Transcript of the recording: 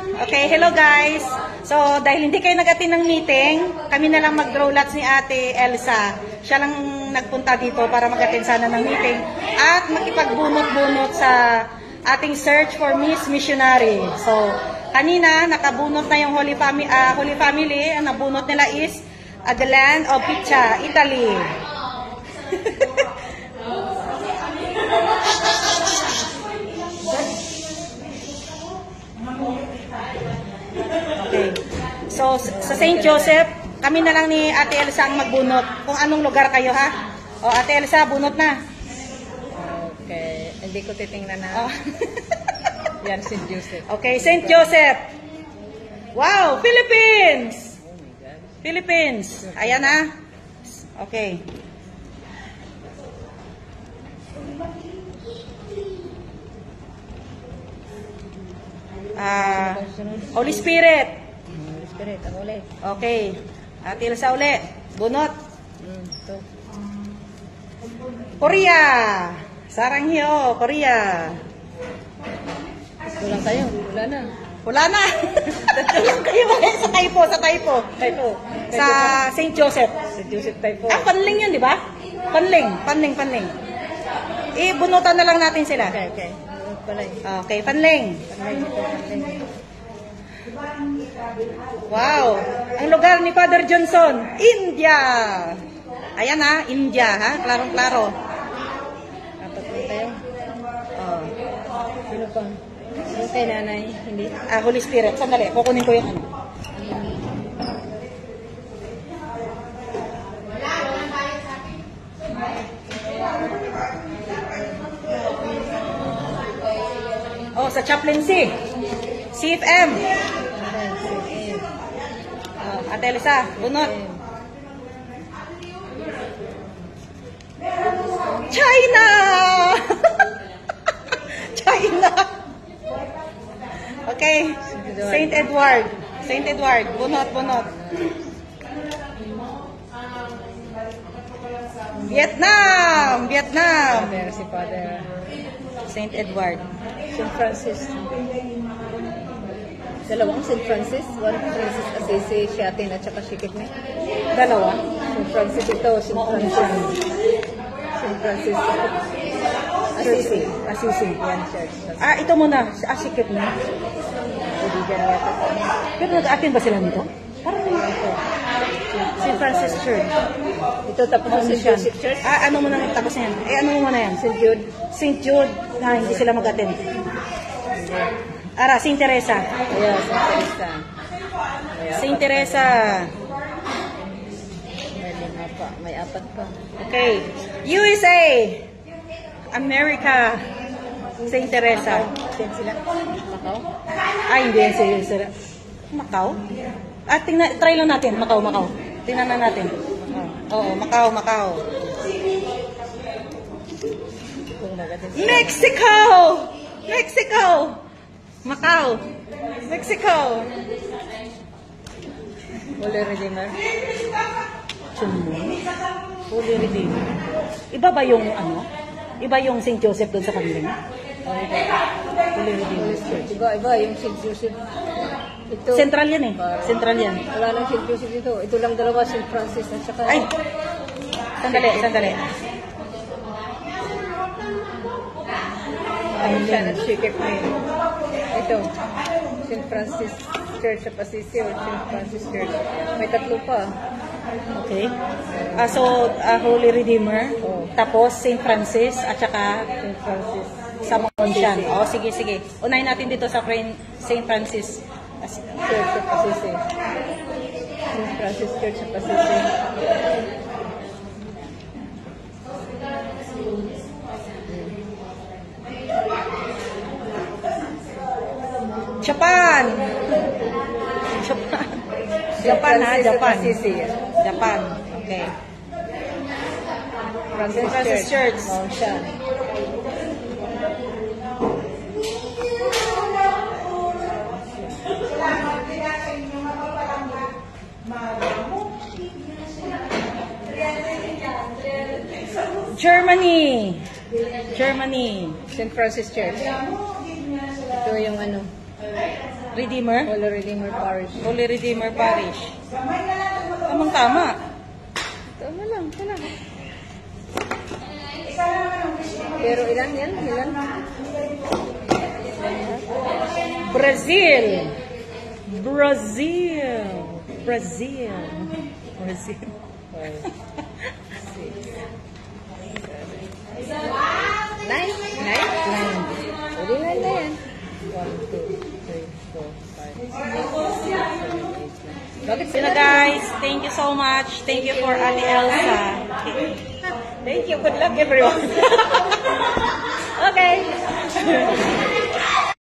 Okay, hello guys. So, dahil hindi kayo nag-attend ng meeting, kami na lang mag-draw lots ni Ate Elsa. Siya lang nagpunta dito para mag-attend sana ng meeting at makipagbunot-bunot sa ating search for Miss Missionary. So, kanina nakabunot na yung Holy Family. Ang nabunot nila is the land of Pizza, Italy. Okay. So, sa St. Joseph, kami na lang ni Ate Elsa ang magbunot. Kung anong lugar kayo, ha? O, Ate Elsa, bunot na. Okay. Hindi ko titingnan na. Oh. Yan, St. Joseph. Okay, St. Joseph. Wow, Philippines! Oh my God. Philippines. Ayan, ha? Okay. Holy Spirit. Holy Spirit, ang ulit. Okay. Ate Elsa uli. Bunot. Ito. Korea. Saranghyo, Korea. Kulang tayo. Wala na. Wala na. Tatulong kayo sa typo, sa typo. Typo. Sa St. Joseph. St. Joseph typo. Ah, Panling yun, di ba? Panling. Bunutan na lang natin sila. Okay, okay. Pala eh. Okay, Panling. Panling. Wow. Ang lugar ni Father Johnson, India. Ayan ha, India ha. Klarong-klaro. Apat na tayo. Oh. Sino pa? Sino kay nanay? Hindi. Holy Spirit. Sandali, kukunin ko yung ano. Oh, sa chaplaincy. CFM. Ate Elsa, bunot. China! China! Okay. Saint Edward. Bunot. Vietnam! Father, si Father. Saint Edward. St. Francis. Dalawang St. Francis. One Francis Assisi, Siatin at saka Shikitne. Dalawa. St. Francis ito, St. Francis. Assisi. Yan, church. Ito muna. Sikit na. Bibigan yata. Pero nag-attend ba sila nito? Parang Ito. St. Francis Church. Ito tapos ang St. Joseph Church. Ano muna tapos na yan? Ano muna yan? St. Jude. St. Jude. Hindi sila mag-attend. St. Teresa. Ayan, St. Teresa. St. Teresa. May lima pa. May apat pa. Okay. USA. America. St. Teresa. Saan sila? Macau? Hindi yan sila. Macau? Try lang natin. Macau. Tingnan na natin. Oo, Macau. Kung magating sila. Mexico! Macau. Mexico. Holy Redeemer. Holy Redeemer. Iba ba yung ano? Iba yung St. Joseph doon sa kanila? Holy Redeemer Church. Iba yung St. Joseph. Ito. Central yan eh. Central yan. Wala nang St. Joseph dito. Ito lang dalawa, St. Francis at saka... Ay! Sandali. Siya at Shikip na yun. Ito. St. Francis Church of Assisi or St. Francis Church. May tatlo pa. Okay. So, Holy Redeemer. Oh. Tapos, St. Francis at saka St. Francis. sa Monsian. Sige. Unahin natin dito sa St. Francis. Church of Assisi. St. Francis Church of Assisi. Japan. Japan. Okay. St. Francis Church. Monsian. Germany. St. Francis Church. Ito yung ano. Redeemer? Holy Redeemer Parish. Holy Redeemer Parish. Tamang-tama. Tama lang, ito lang. Pero ilan yan? Ilan? Brazil. Brazil. Brazil. Brazil. 9? 9? 9. Uli na yan. 1, 2, 3, 4, 5, 6, 7, 8, 9. Bakit So guys, thank you so much. Thank you for Ate Elsa. Thank you. Good luck everyone. Okay.